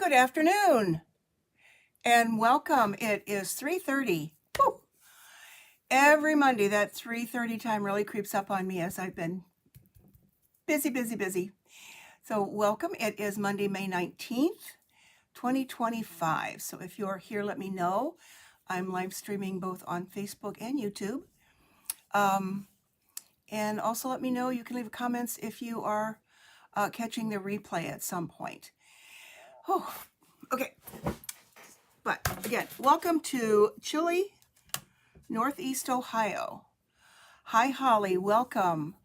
Good afternoon and welcome. It is 3:30. Woo. Every Monday that 3:30 time really creeps up on me as I've been busy. So welcome. It is Monday, May 19th, 2025. So if you're here, let me know. I'm live streaming both on Facebook and YouTube. And also let me know, you can leave comments if you are catching the replay at some point. Oh, okay. But again, welcome to chilly Northeast Ohio. Hi, Holly. Welcome.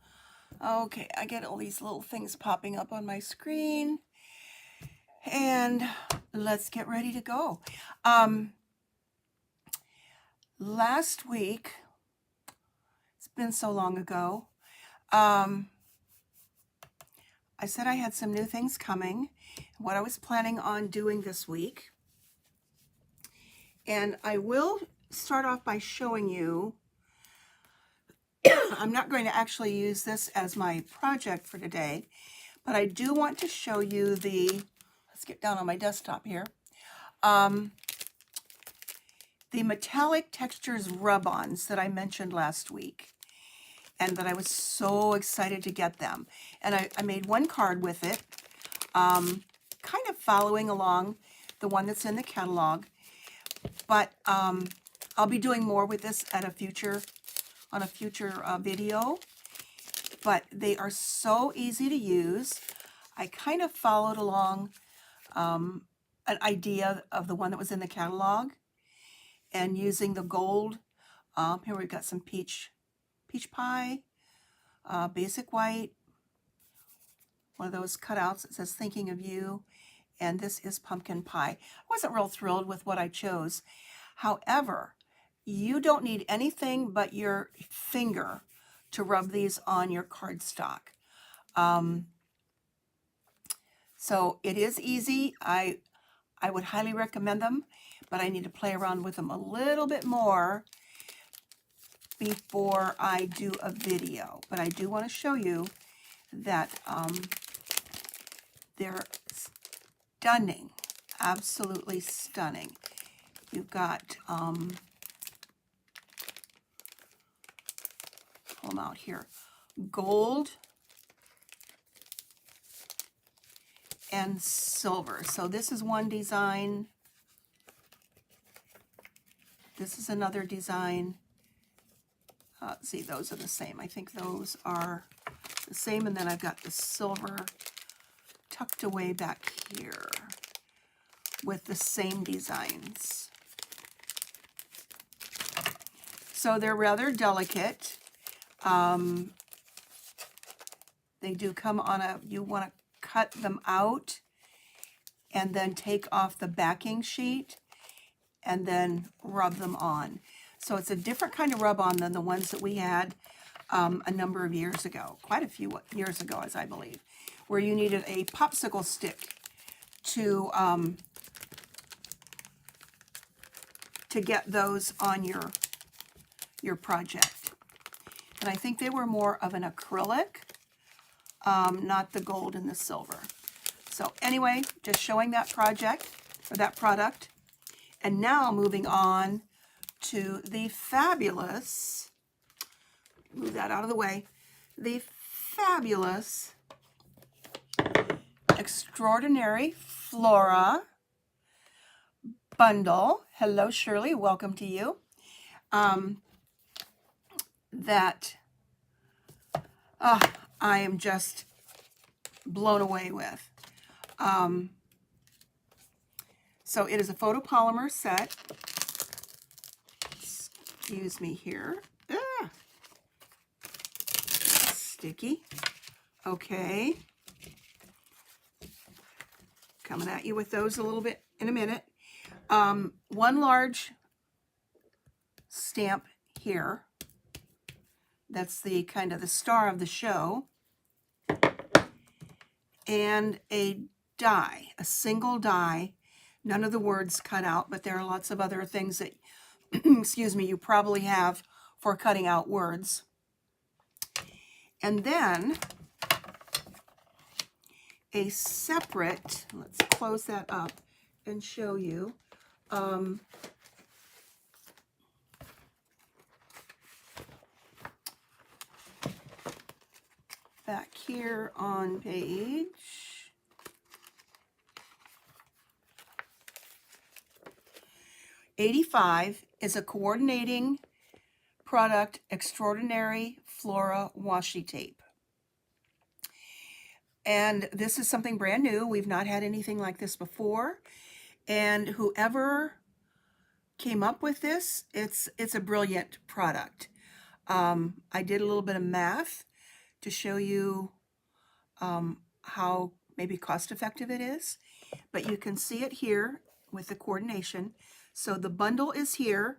Okay, I get all these little things popping up on my screen. And let's get ready to go. Last week, it's been so long ago, I said I had some new things coming, what I was planning on doing this week. And I will start off by showing you, I'm not going to actually use this as my project for today, but I do want to show you let's get down on my desktop here, the metallic textures rub-ons that I mentioned last week, and that I was so excited to get them. And I made one card with it, kind of following along the one that's in the catalog. But I'll be doing more with this on a future video. But they are so easy to use. I kind of followed along an idea of the one that was in the catalog, and using the gold. Here we've got some peach pie, basic white, one of those cutouts that says thinking of you. And this is pumpkin pie. I wasn't real thrilled with what I chose. However, you don't need anything but your finger to rub these on your cardstock. So it is easy. I would highly recommend them, but I need to play around with them a little bit more before I do a video. But I do want to show you that they're stunning, absolutely stunning. You've got, pull them out here, gold and silver. So this is one design. This is another design. See, those are the same. I think those are the same. And then I've got the silver tucked away back here with the same designs. So they're rather delicate. They do come on you want to cut them out and then take off the backing sheet and then rub them on. So it's a different kind of rub-on than the ones that we had a number of years ago, quite a few years ago, as I believe, where you needed a popsicle stick to get those on your project. And I think they were more of an acrylic, not the gold and the silver. So anyway, just showing that project, or that product. And now moving on to the fabulous, move that out of the way, the fabulous, extraordinary Flora bundle. Hello, Shirley. Welcome to you. That I am just blown away with. So it is a photopolymer set. Excuse me here. Sticky. Okay. Coming at you with those a little bit in a minute. One large stamp here. That's the kind of the star of the show. And a die, a single die. None of the words cut out, but there are lots of other things that, excuse me, you probably have for cutting out words. And then a separate, let's close that up and show you. Back here on page 85 is a coordinating product extraordinary Flora washi tape. And this is something brand new. We've not had anything like this before. And whoever came up with this, it's a brilliant product. I did a little bit of math to show you how maybe cost effective it is, but you can see it here with the coordination. So the bundle is here,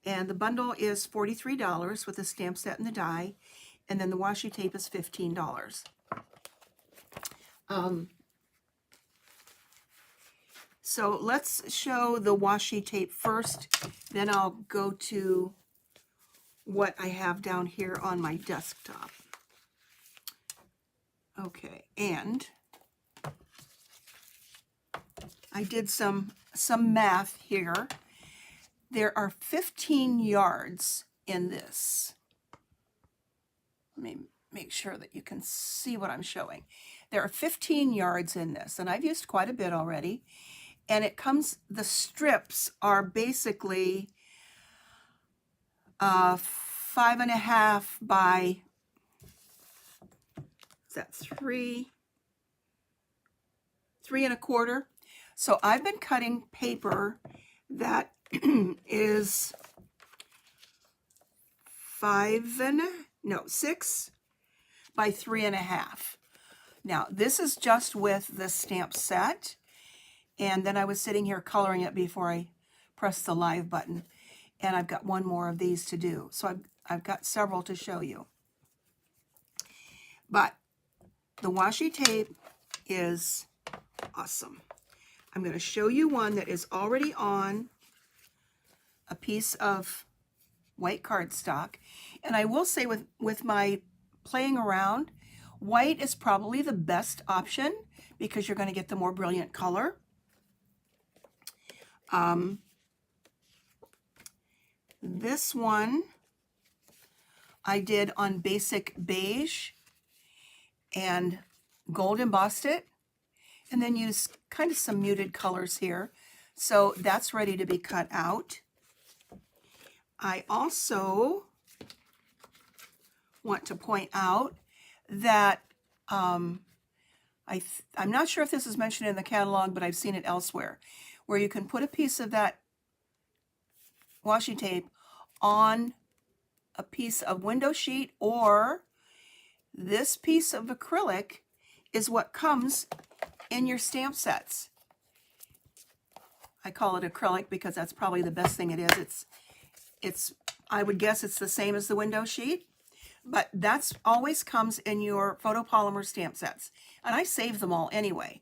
and the bundle is $43 with the stamp set and the die, and then the washi tape is $15. So let's show the washi tape first, then I'll go to what I have down here on my desktop. Okay, and I did some math here. There are 15 yards in this. Let me make sure that you can see what I'm showing. There are 15 yards in this, and I've used quite a bit already. And it comes, the strips are basically 5.5 by, is that 3.25? So I've been cutting paper that is 6 by 3.5. Now this is just with the stamp set, and then I was sitting here coloring it before I pressed the live button, and I've got one more of these to do. So I've got several to show you. But the washi tape is awesome. I'm going to show you one that is already on a piece of white cardstock. And I will say with my playing around, white is probably the best option because you're going to get the more brilliant color. This one I did on basic beige and gold embossed it, and then use kind of some muted colors here. So that's ready to be cut out. I also want to point out that I'm not sure if this is mentioned in the catalog, but I've seen it elsewhere, where you can put a piece of that washi tape on a piece of window sheet, or this piece of acrylic is what comes in your stamp sets. I call it acrylic because that's probably the best thing it is. I would guess it's the same as the window sheet, but that's always comes in your photopolymer stamp sets. And I save them all anyway.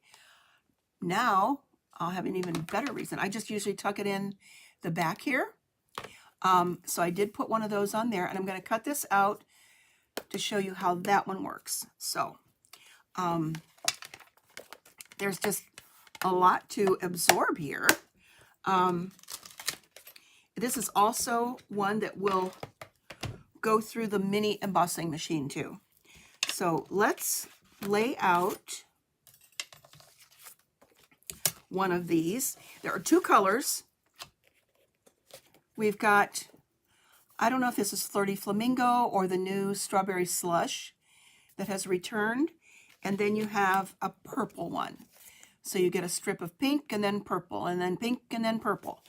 Now I'll have an even better reason. I just usually tuck it in the back here. So I did put one of those on there, and I'm going to cut this out to show you how that one works. So there's just a lot to absorb here. This is also one that will go through the mini embossing machine too. So let's lay out one of these. There are two colors. We've got, I don't know if this is Flirty Flamingo or the new Strawberry Slush that has returned. And then you have a purple one. So you get a strip of pink and then purple and then pink and then purple.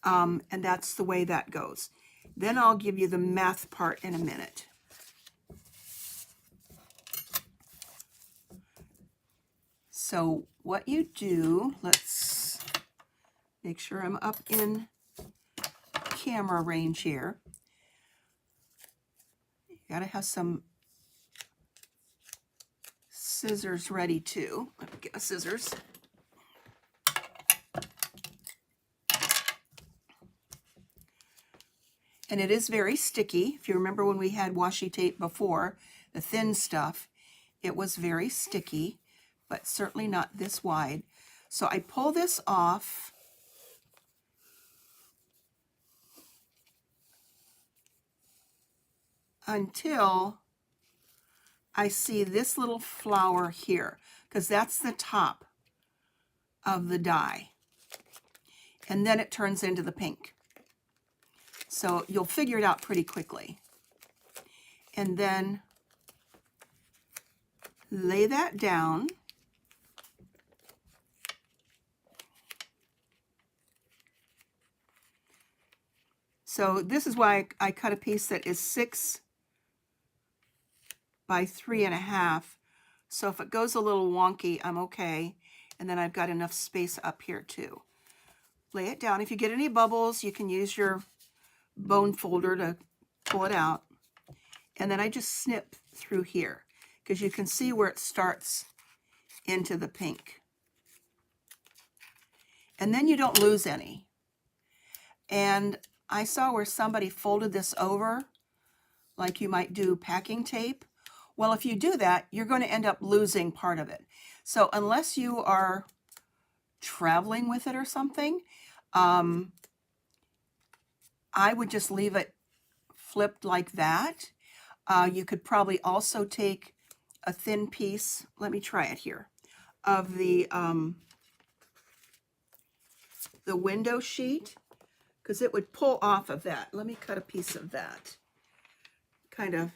And that's the way that goes. Then I'll give you the math part in a minute. So what you do, let's make sure I'm up in camera range here. You gotta have some scissors ready too. Let me get my scissors. And it is very sticky. If you remember when we had washi tape before, the thin stuff, it was very sticky, but certainly not this wide. So I pull this off until I see this little flower here, because that's the top of the die. And then it turns into the pink. So you'll figure it out pretty quickly. And then lay that down. So this is why I cut a piece that is 6 by 3.5. So if it goes a little wonky, I'm okay. And then I've got enough space up here too. Lay it down. If you get any bubbles, you can use your bone folder to pull it out. And then I just snip through here because you can see where it starts into the pink. And then you don't lose any. And I saw where somebody folded this over like you might do packing tape. Well, if you do that, you're going to end up losing part of it. So unless you are traveling with it or something, I would just leave it flipped like that. You could probably also take a thin piece, let me try it here, of the window sheet, because it would pull off of that. Let me cut a piece of that. Kind of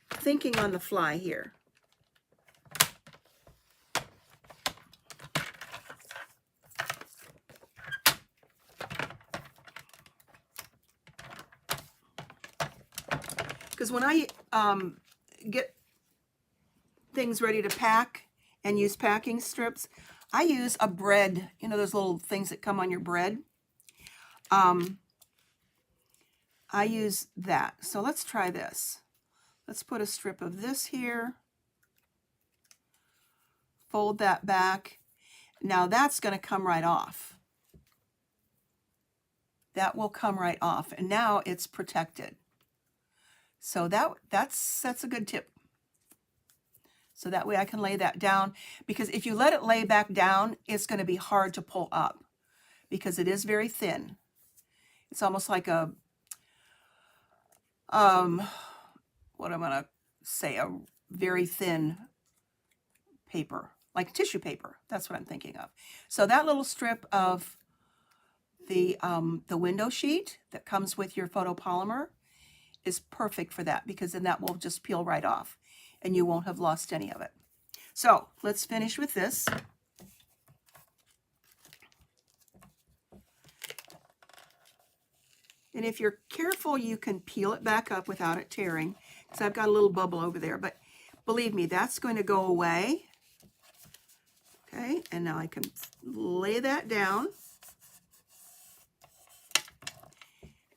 thinking on the fly here. Because when I get things ready to pack and use packing strips, I use a bread, you know those little things that come on your bread? I use that. So let's try this. Let's put a strip of this here. Fold that back. Now that's going to come right off. That will come right off. And now it's protected. So that's a good tip. So that way I can lay that down, because if you let it lay back down, it's going to be hard to pull up because it is very thin. It's almost like a, what I'm going to say, a very thin paper, like tissue paper. That's what I'm thinking of. So that little strip of the window sheet that comes with your photopolymer is perfect for that, because then that will just peel right off and you won't have lost any of it. So let's finish with this. And if you're careful, you can peel it back up without it tearing, because I've got a little bubble over there, but believe me, that's going to go away. Okay, and now I can lay that down.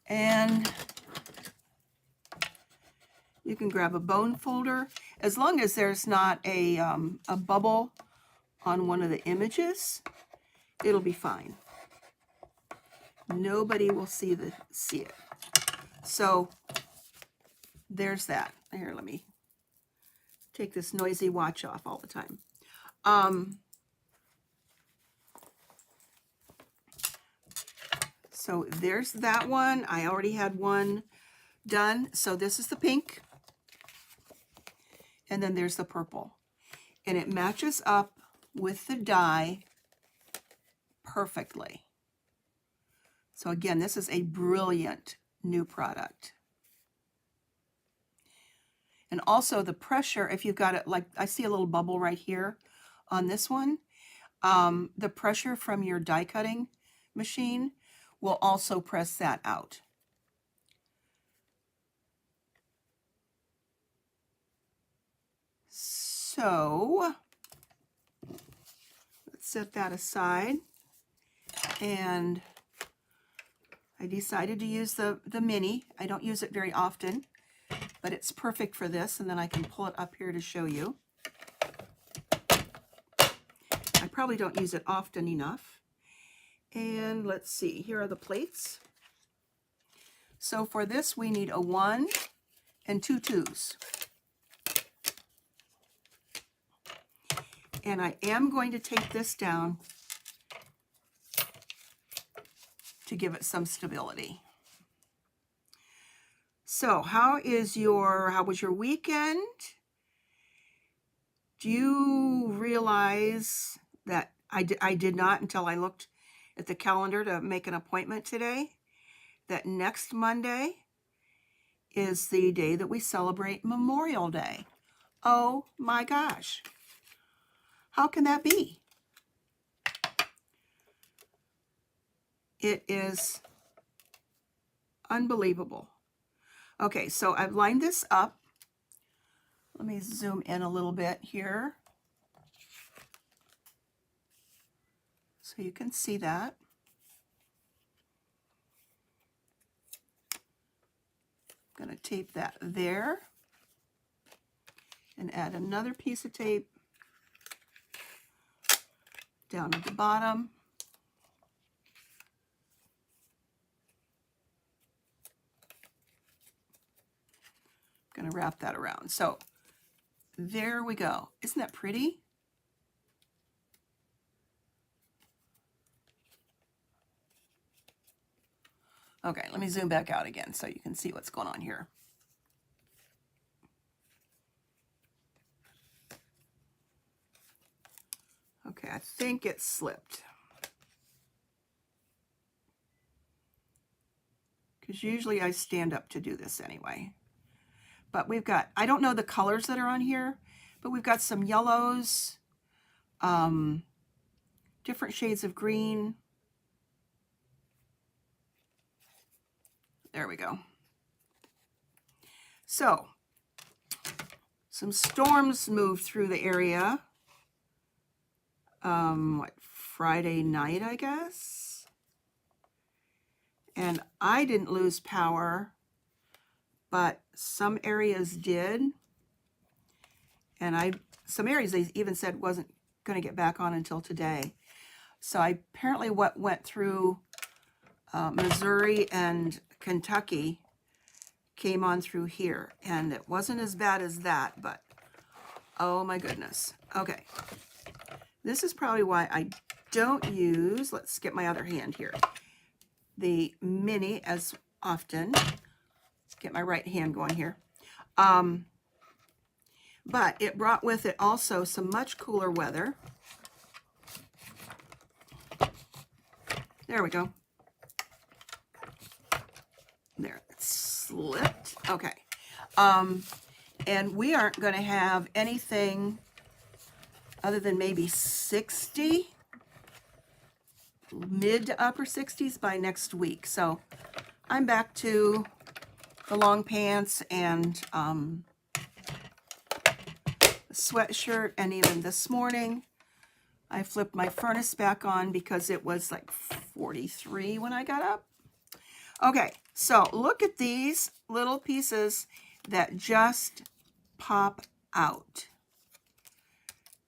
And you can grab a bone folder, as long as there's not a bubble on one of the images, it'll be fine. Nobody will see it. So there's that. Here, let me take this noisy watch off all the time. So there's that one. I already had one done. So this is the pink. And then there's the purple. And it matches up with the die perfectly. So again, this is a brilliant new product. And also the pressure, if you've got it, like I see a little bubble right here on this one, the pressure from your die cutting machine will also press that out. So let's set that aside. And I decided to use the mini. I don't use it very often, but it's perfect for this. And then I can pull it up here to show you. I probably don't use it often enough. And let's see, here are the plates. So for this, we need a 1 and 2 2s. And I am going to tape this down to give it some stability. So how was your weekend? Do you realize that I did not until I looked at the calendar to make an appointment today, that next Monday is the day that we celebrate Memorial Day. Oh my gosh. How can that be? It is unbelievable. Okay, so I've lined this up. Let me zoom in a little bit here so you can see that. I'm going to tape that there and add another piece of tape down at the bottom. I'm going to wrap that around. So there we go. Isn't that pretty? Okay, let me zoom back out again so you can see what's going on here. Okay, I think it slipped. Because usually I stand up to do this anyway. But we've got, I don't know the colors that are on here, but we've got some yellows, different shades of green. There we go. So, some storms moved through the area. Friday night, I guess. And I didn't lose power, but some areas did. And some areas they even said wasn't going to get back on until today. So apparently what went through Missouri and Kentucky came on through here. And it wasn't as bad as that, but oh my goodness. Okay. This is probably why I don't use, let's get my other hand here, the mini as often. Let's get my right hand going here. But it brought with it also some much cooler weather. There we go. There, it slipped. Okay. And we aren't going to have anything other than maybe 60, mid to upper 60s by next week. So I'm back to the long pants and sweatshirt. And even this morning I flipped my furnace back on because it was like 43 when I got up. Okay, so look at these little pieces that just pop out.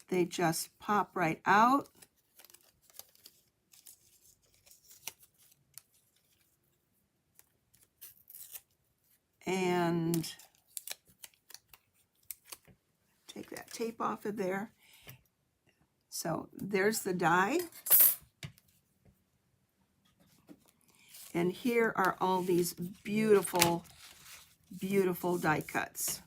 They just pop right out. And take that tape off of there. So there's the die. And here are all these beautiful, beautiful die cuts.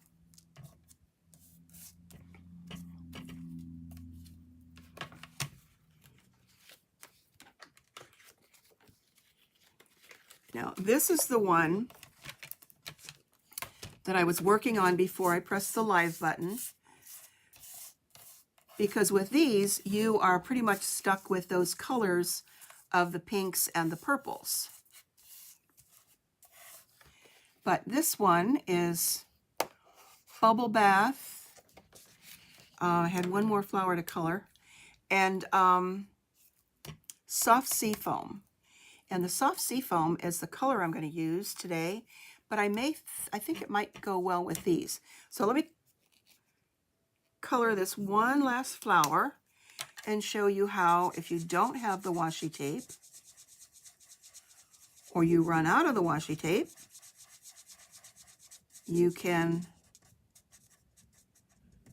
Now, this is the one that I was working on before I pressed the live button. Because with these, you are pretty much stuck with those colors of the pinks and the purples. But this one is Bubble Bath. I had one more flower to color. And Soft Sea Foam. And the Soft Sea Foam is the color I'm going to use today. But I think it might go well with these. So let me color this one last flower and show you how, if you don't have the washi tape, or you run out of the washi tape, you can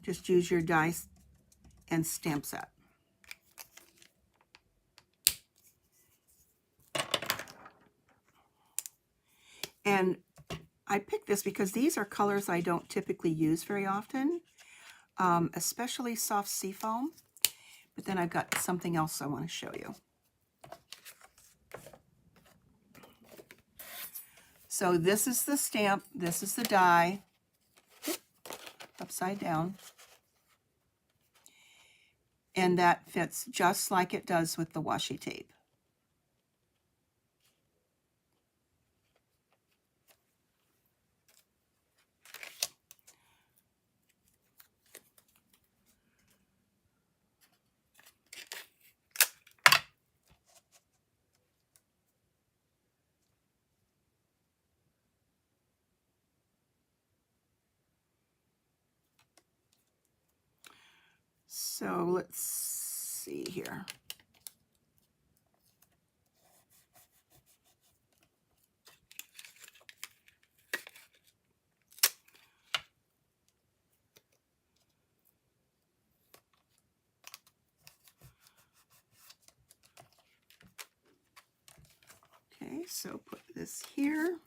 just use your die and stamp set. And I picked this because these are colors I don't typically use very often, especially soft seafoam. But then I've got something else I want to show you. So this is the stamp, this is the die, upside down. And that fits just like it does with the washi tape. So let's see here. Okay, so put this here.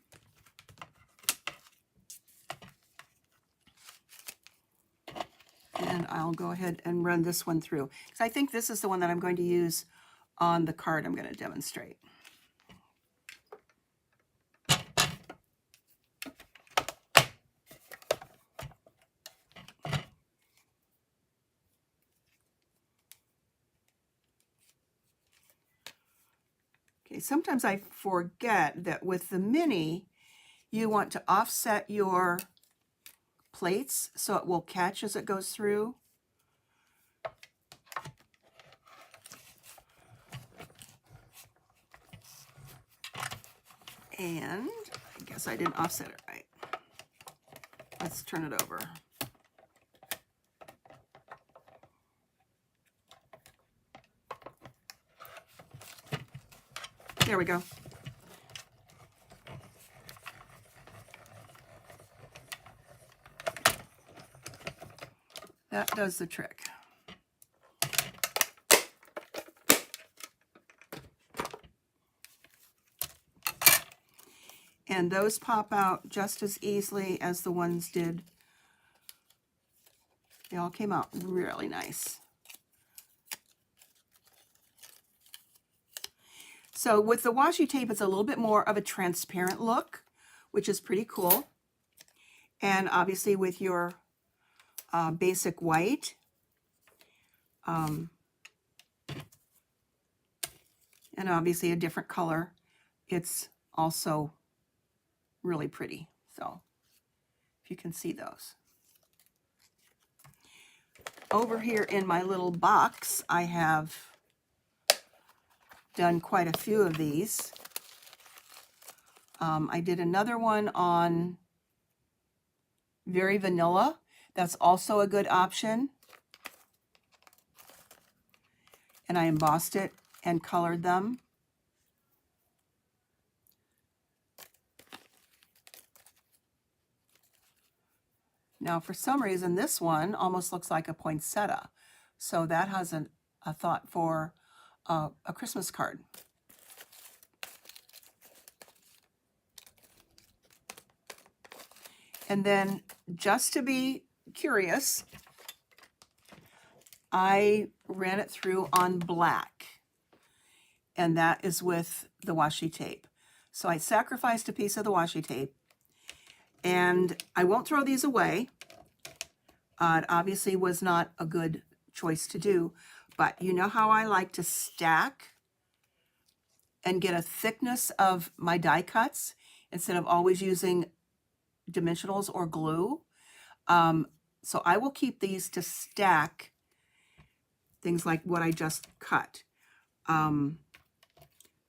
And I'll go ahead and run this one through, because I think this is the one that I'm going to use on the card I'm going to demonstrate. Okay, sometimes I forget that with the mini, you want to offset your plates so it will catch as it goes through. And I guess I didn't offset it right. Let's turn it over. There we go. That does the trick. And those pop out just as easily as the ones did. They all came out really nice. So with the washi tape, it's a little bit more of a transparent look, which is pretty cool. And obviously with your basic white, and obviously a different color, it's also really pretty. So if you can see those. Over here in my little box, I have done quite a few of these. I did another one on Very Vanilla. That's also a good option. And I embossed it and colored them. Now, for some reason, this one almost looks like a poinsettia. So that has a thought for a Christmas card. And then, just to be curious, I ran it through on black. And that is with the washi tape. So I sacrificed a piece of the washi tape. And I won't throw these away. It obviously was not a good choice to do. But you know how I like to stack and get a thickness of my die cuts instead of always using dimensionals or glue. So I will keep these to stack things like what I just cut.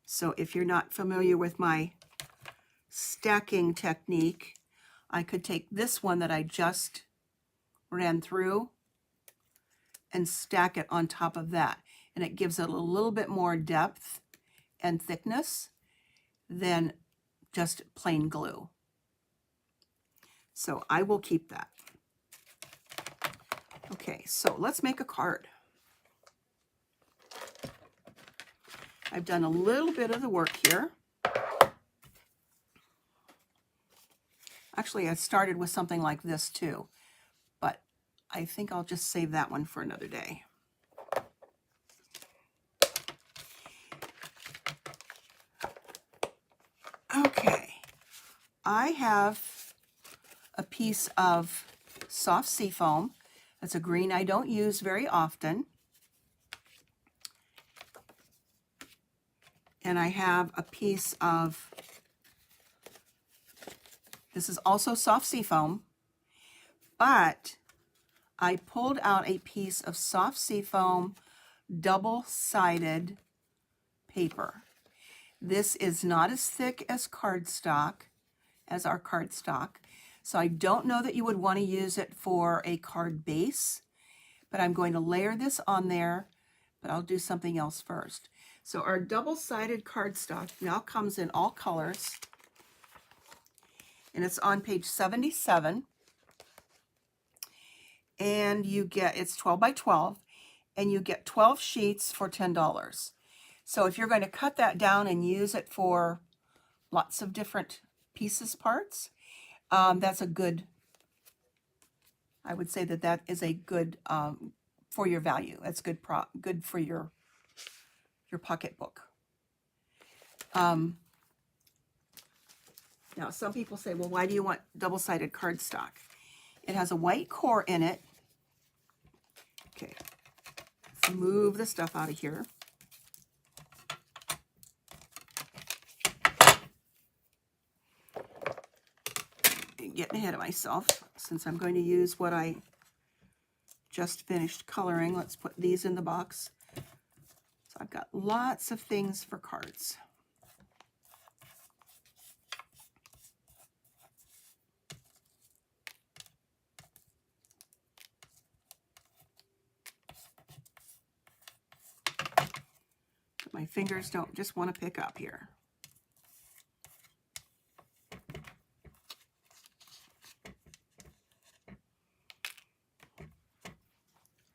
So if you're not familiar with my stacking technique, I could take this one that I just ran through and stack it on top of that. And it gives it a little bit more depth and thickness than just plain glue. So I will keep that. Okay, so let's make a card. I've done a little bit of the work here. Actually, I started with something like this too, but I think I'll just save that one for another day. Okay, I have a piece of soft seafoam. That's a green I don't use very often. And I have a piece of, this is also soft seafoam, but I pulled out a piece of soft seafoam double-sided paper. This is not as thick as cardstock, as our cardstock, so I don't know that you would want to use it for a card base, but I'm going to layer this on there, but I'll do something else first. So our double-sided cardstock now comes in all colors, and it's on page 77, and you get, it's 12 by 12, and you get 12 sheets for $10. So if you're going to cut that down and use it for lots of different pieces, parts, that's a good, I would say that that is a good, for your value. That's good for your pocketbook. Now, some people say, well, why do you want double-sided cardstock? It has a white core in it. Okay, let's move the stuff out of here. Getting ahead of myself, since I'm going to use what I just finished coloring. Let's put these in the box. So I've got lots of things for cards. My fingers don't just want to pick up here.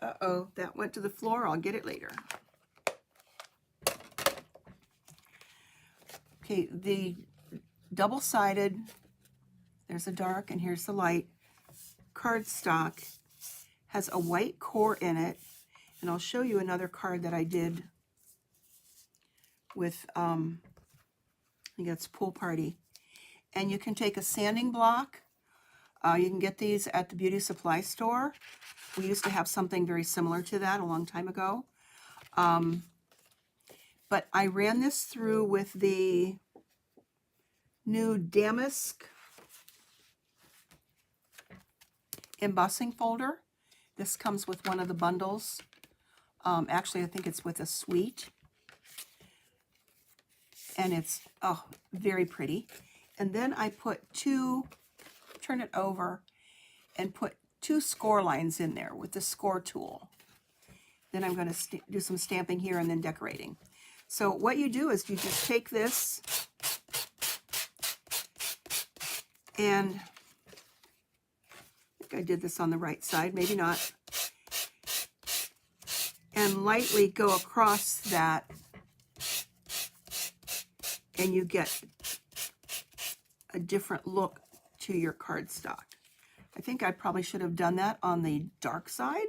Uh-oh, that went to the floor. I'll get it later. Okay, the double-sided, there's a dark and here's the light, cardstock has a white core in it, and I'll show you another card that I did with, I think that's Pool Party. And you can take a sanding block. You can get these at the beauty supply store. We used to have something very similar to that a long time ago. But I ran this through with the new Damask embossing folder. This comes with one of the bundles. Actually, I think it's with a suite. And it's, oh, very pretty. And then I put turn it over, and put 2 score lines in there with the score tool. Then I'm going to do some stamping here and then decorating. So what you do is you just take this and I think I did this on the right side, maybe not, and lightly go across that, and you get a different look to your cardstock. I think I probably should have done that on the dark side.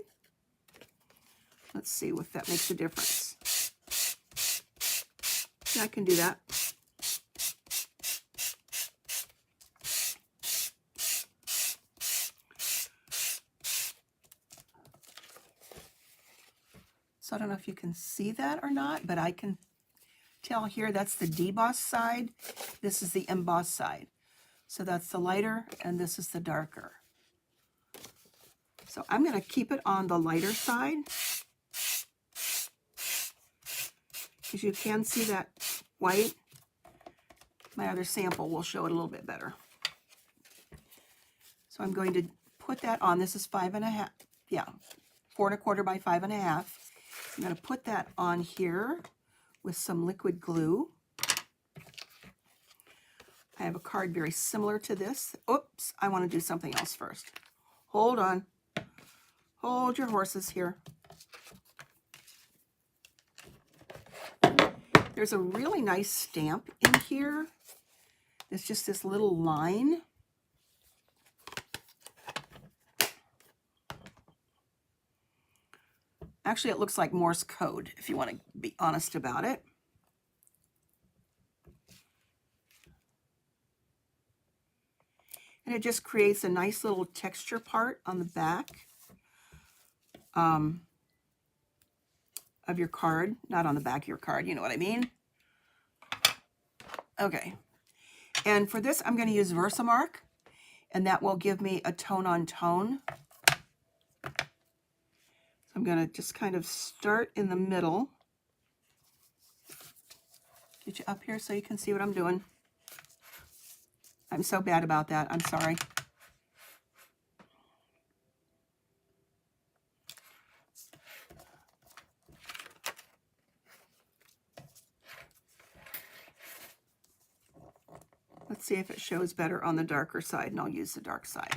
Let's see if that makes a difference. Yeah, I can do that. So I don't know if you can see that or not, but I can tell here that's the deboss side. This is the emboss side. So that's the lighter and this is the darker. So I'm going to keep it on the lighter side because you can see that white. My other sample will show it a little bit better. So I'm going to put that on. This is 5.5, yeah, 4 1/4 by 5.5. I'm going to put that on here with some liquid glue. I have a card very similar to this. Oops, I want to do something else first. Hold on. Hold your horses here. There's a really nice stamp in here. It's just this little line. Actually, it looks like Morse code, if you want to be honest about it. And it just creates a nice little texture part on the back of your card. Not on the back of your card, you know what I mean? Okay. And for this, I'm going to use Versamark, and that will give me a tone-on-tone. So I'm going to just kind of start in the middle. Get you up here so you can see what I'm doing. I'm so bad about that. I'm sorry. Let's see if it shows better on the darker side, and I'll use the dark side.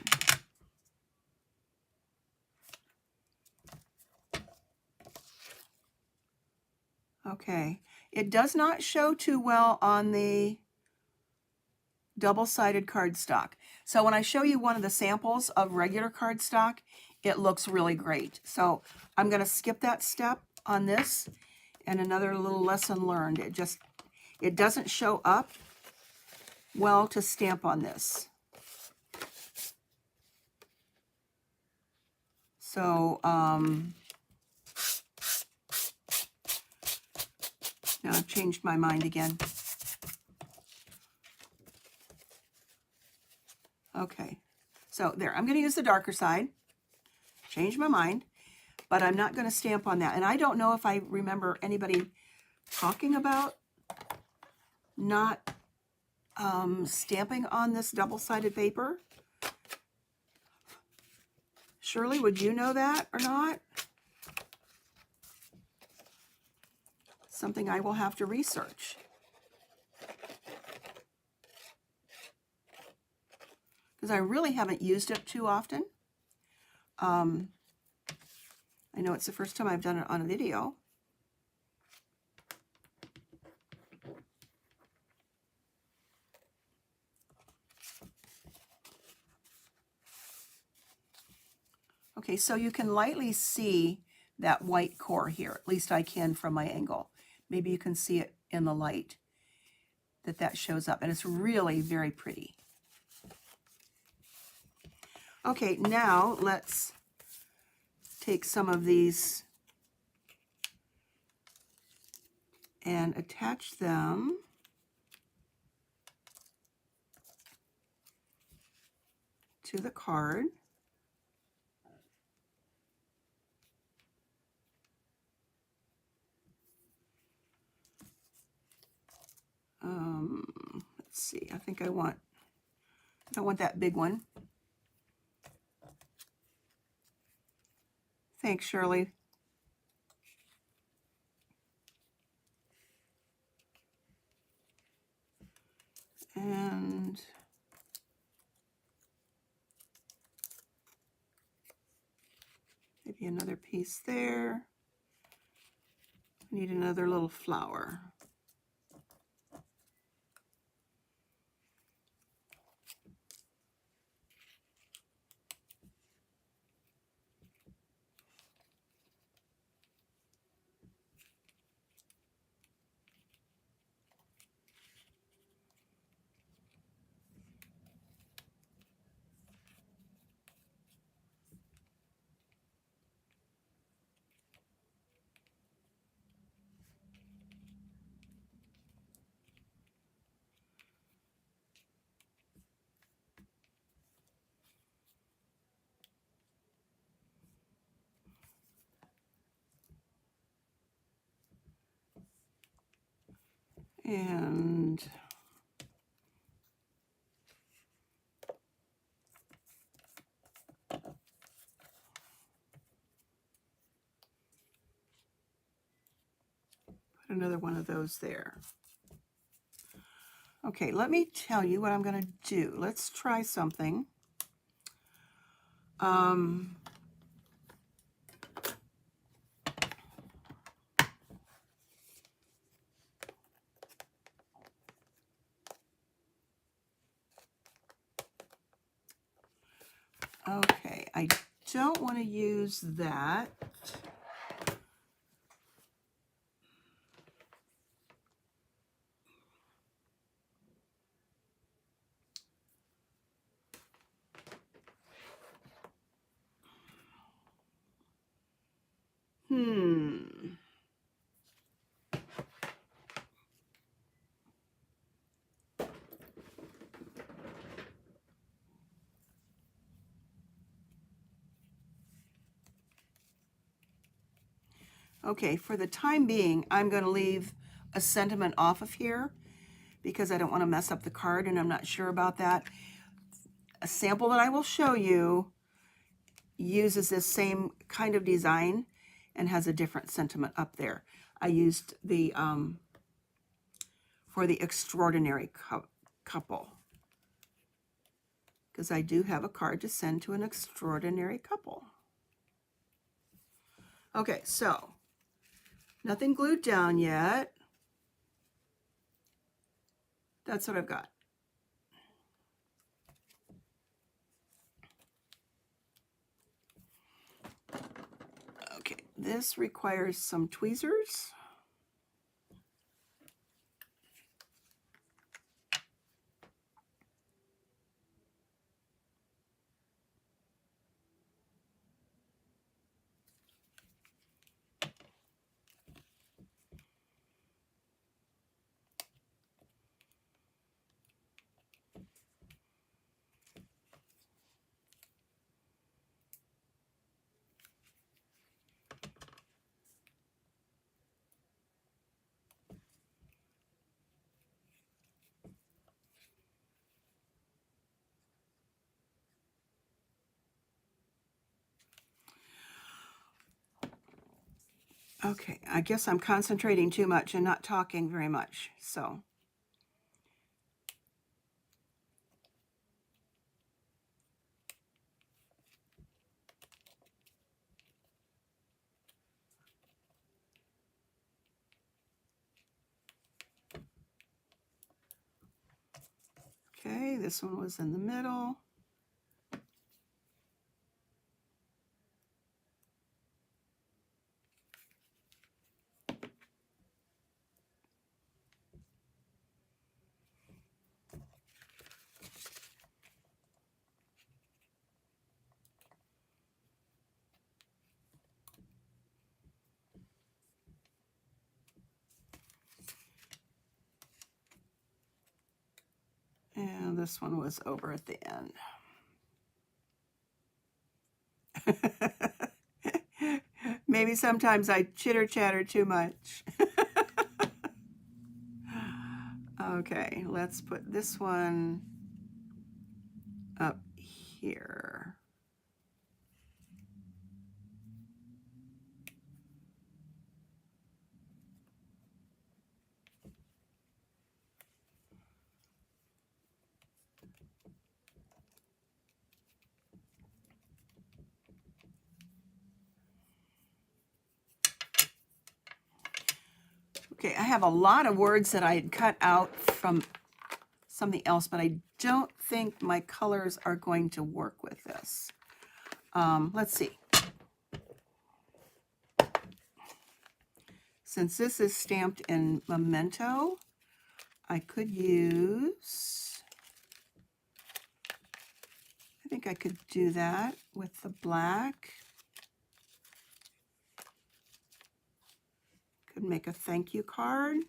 Okay, it does not show too well on the double-sided cardstock. So when I show you one of the samples of regular cardstock, it looks really great. So I'm going to skip that step on this, and another little lesson learned. It doesn't show up well to stamp on this. So now I've changed my mind again. Okay, so there, I'm going to use the darker side. Change my mind, but I'm not going to stamp on that. And I don't know if I remember anybody talking about not stamping on this double-sided paper. Shirley, would you know that or not? Something I will have to research. Because I really haven't used it too often. I know it's the first time I've done it on a video. Okay, so you can lightly see that white core here. At least I can from my angle. Maybe you can see it in the light that shows up. And it's really very pretty. Okay, now let's take some of these and attach them to the card. Let's see, I think I want that big one. Thanks, Shirley. And maybe another piece there. I need another little flower. And put another one of those there. Okay, let me tell you what I'm going to do. Let's try something. I don't want to use that. Okay, for the time being, I'm going to leave a sentiment off of here because I don't want to mess up the card and I'm not sure about that. A sample that I will show you uses this same kind of design and has a different sentiment up there. I used the, for the extraordinary couple, because I do have a card to send to an extraordinary couple. Okay, so nothing glued down yet. That's what I've got. Okay, this requires some tweezers. Okay, I guess I'm concentrating too much and not talking very much, so. Okay, this one was in the middle. And this one was over at the end. Maybe sometimes I chitter chatter too much. Okay, let's put this one up here. Okay, I have a lot of words that I had cut out from something else, but I don't think my colors are going to work with this. Let's see. Since this is stamped in Memento, I could use, I think I could do that with the black. Could make a thank you card.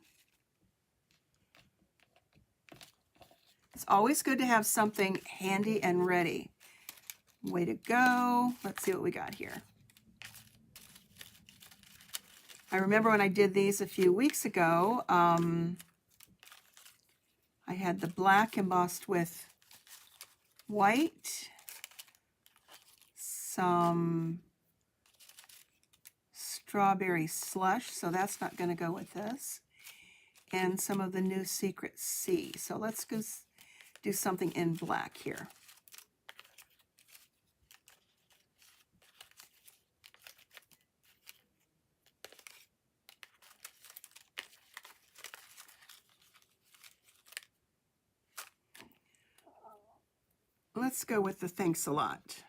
It's always good to have something handy and ready. Way to go. Let's see what we got here. I remember when I did these a few weeks ago, I had the black embossed with white, some strawberry slush, so that's not going to go with this, and some of the new Secret Sea. So let's go do something in black here. Let's go with the thanks a lot.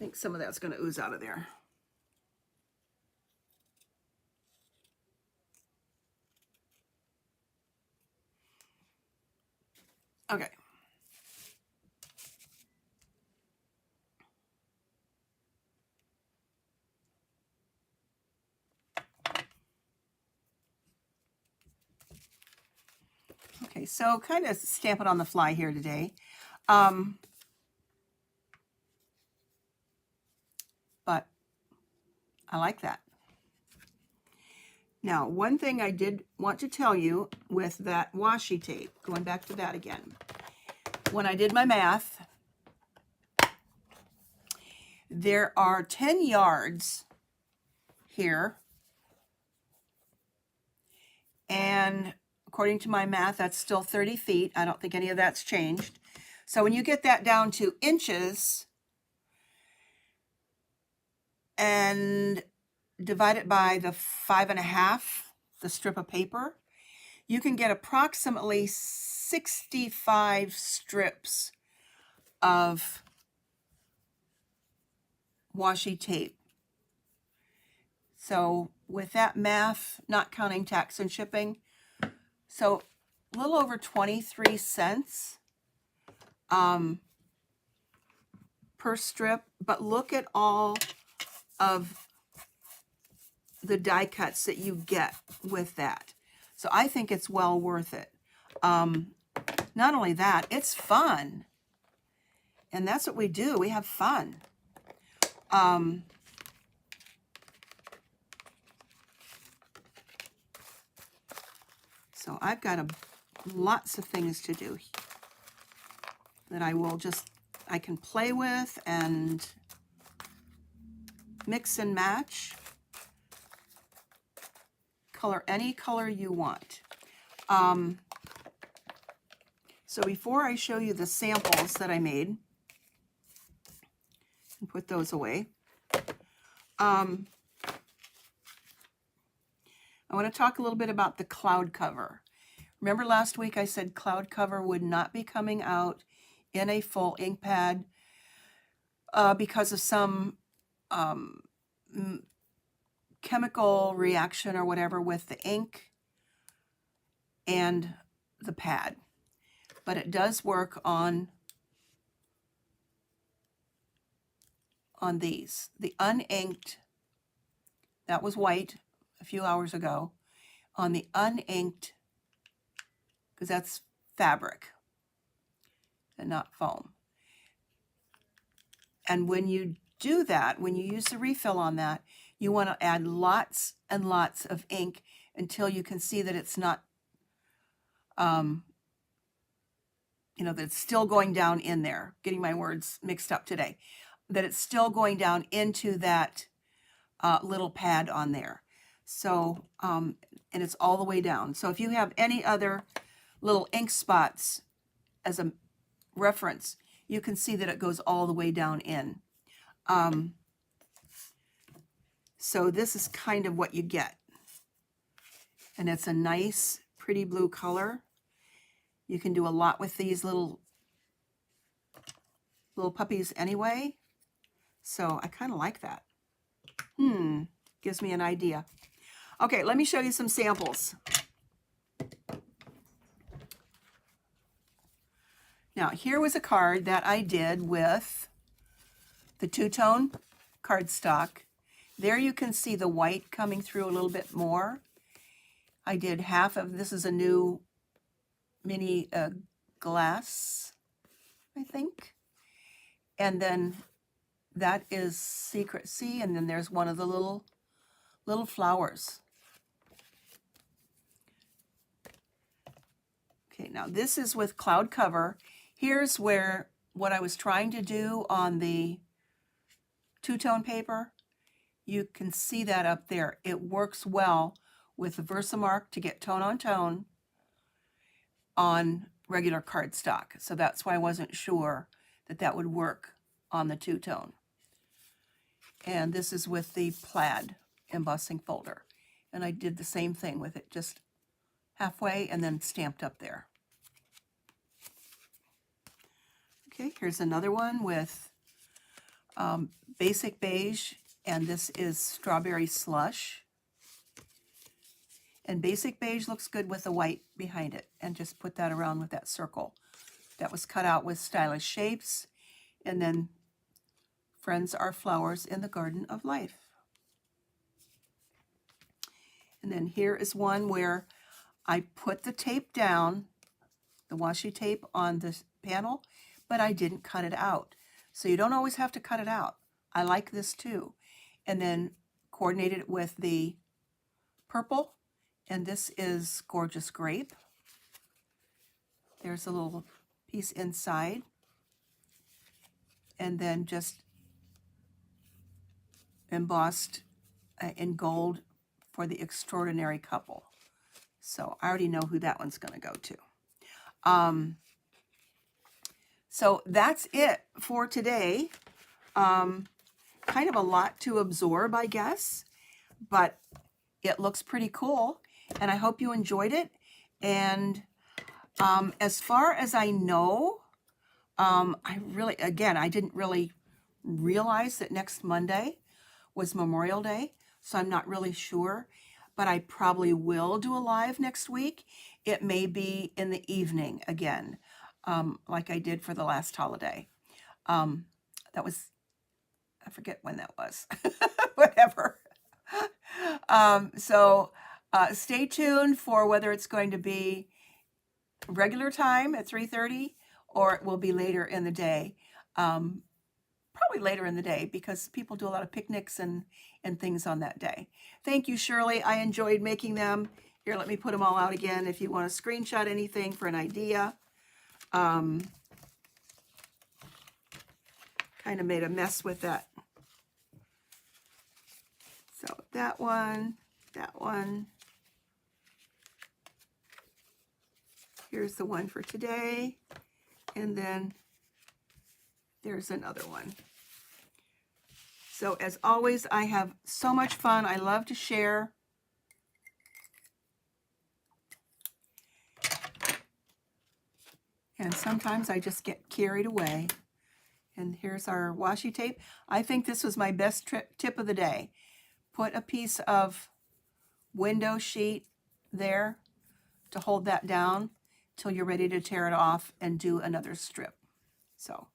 think some of that's going to ooze out of there. Okay. Okay, so kind of stamp it on the fly here today. But I like that. Now, one thing I did want to tell you with that washi tape, going back to that again, when I did my math, there are 10 yards here, and according to my math, that's still 30 feet. I don't think any of that's changed. So when you get that down to inches and divide it by the 5.5, the strip of paper, you can get approximately 65 strips of washi tape. So with that math, not counting tax and shipping, so a little over 23 cents per strip. But look at all of the die cuts that you get with that. So I think it's well worth it. Not only that, it's fun. And that's what we do. We have fun. So I've got lots of things to do that I can play with and mix and match. Color any color you want. So before I show you the samples that I made, and put those away, I want to talk a little bit about the cloud cover. Remember last week I said cloud cover would not be coming out in a full ink pad because of some chemical reaction or whatever with the ink and the pad. But it does work on these. The uninked, that was white a few hours ago. On the uninked, because that's fabric and not foam. And when you do that, when you use the refill on that, you want to add lots and lots of ink until you can see that it's not, that it's still going down in there. Getting my words mixed up today. That it's still going down into that little pad on there. So, and it's all the way down. So if you have any other little ink spots as a reference, you can see that it goes all the way down in. So this is kind of what you get. And it's a nice, pretty blue color. You can do a lot with these little puppies anyway. So I kind of like that. Gives me an idea. Okay, let me show you some samples. Now, here was a card that I did with the two-tone cardstock. There you can see the white coming through a little bit more. I did half of, this is a new mini glass, I think. And then that is Secret Sea, and then there's one of the little flowers. Okay, now this is with cloud cover. Here's where what I was trying to do on the two-tone paper, you can see that up there. It works well with the Versamark to get tone on tone on regular cardstock. So that's why I wasn't sure that that would work on the two-tone. And this is with the plaid embossing folder. And I did the same thing with it, just halfway and then stamped up there. Okay, here's another one with basic beige, and this is strawberry slush. And basic beige looks good with the white behind it, and just put that around with that circle. That was cut out with stylish shapes. And then friends are flowers in the garden of life. And then here is one where I put the tape down, the washi tape on the panel, but I didn't cut it out. So you don't always have to cut it out. I like this too. And then coordinated it with the purple, and this is Gorgeous Grape. There's a little piece inside, and then just embossed in gold for the Extraordinary Couple. So I already know who that one's going to go to. So that's it for today. Kind of a lot to absorb, I guess, but it looks pretty cool, and I hope you enjoyed it. And as far as I know, I didn't really realize that next Monday was Memorial Day, so I'm not really sure, but I probably will do a live next week. It may be in the evening again, like I did for the last holiday. That was, I forget when that was, whatever. So stay tuned for whether it's going to be regular time at 3:30 or it will be later in the day. Probably later in the day because people do a lot of picnics and things on that day. Thank you, Shirley. I enjoyed making them. Here, let me put them all out again if you want to screenshot anything for an idea. Kind of made a mess with that. So that one. Here's the one for today. And then there's another one. So as always, I have so much fun. I love to share. And sometimes I just get carried away. And here's our washi tape. I think this was my best tip of the day. Put a piece of window sheet there to hold that down till you're ready to tear it off and do another strip. So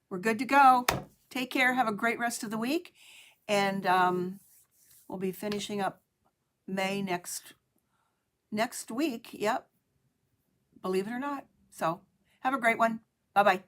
we're good to go. Take care. Have a great rest of the week. And we'll be finishing up May next week. Yep. Believe it or not. So have a great one. Bye-bye.